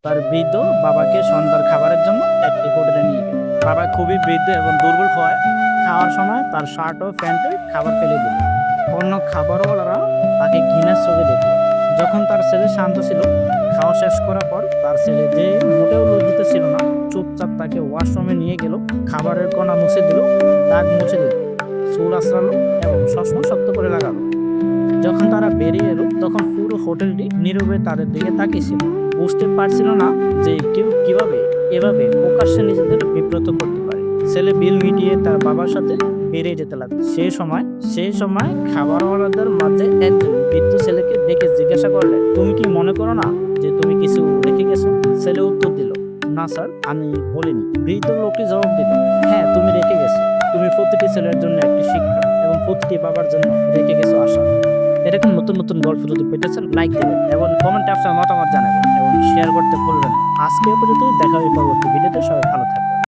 তার বৃদ্ধ বাবাকে সন্ধ্যার খাবারের জন্য একটি হোটেলে নিয়ে গেল। বাবা খুবই বৃদ্ধ এবং দুর্বল হয় খাওয়ার সময় তার শার্ট ও প্যান্টে খাবার ফেলে দিল। অন্য খাবারওয়ালারা তাকে ঘৃণার চোখে দেখল। যখন তার ছেলে শান্ত ছিল, খাওয়া শেষ করার পর তার ছেলে, যে মোটেও লজ্জিত ছিল না, চুপচাপ তাকে ওয়াশরুমে নিয়ে গেল। খাবারের কণা মুছে দিল, দাগ মুছে দিল, চুল আঁচড়ালো এবং চশমা শক্ত করে লাগালো। যখন তারা বেরিয়ে এলো, তখন পুরো হোটেলটি নীরবে তাদের দিকে তাকিয়েছিল। বুঝতে পারছিল না যে কেউ কিভাবে এভাবে প্রকাশ্যে নিজেদের বিব্রত করতে পারে। ছেলে বিল মিটিয়ে তার বাবার সাথে বেরিয়ে যেতে লাগলো। সেই সময় খাবারওয়ালাদের মাঝে একজন বৃদ্ধ ছেলেকে দেখে জিজ্ঞাসা করলেন, তুমি কি মনে করো না যে তুমি কিছু রেখে গেছো? ছেলে উত্তর দিল, না স্যার, আমি বলিনি। বৃদ্ধ লোকটি জবাব দিল, হ্যাঁ, তুমি রেখে গেছো। তুমি প্রতিটি ছেলের জন্য একটি শিক্ষা এবং প্রতিটি বাবার জন্য রেখে গেছো আশা। এরকম নতুন নতুন গল্প যদি পেতে চান, লাইক দেবেন এবং কমেন্টে আপনার মতামত জানাবেন এবং শেয়ার করতে ভুলবেন না। আজকে পর্যন্ত, দেখা হবে পরবর্তী ভিডিওতে। সবাই ভালো থাকবেন।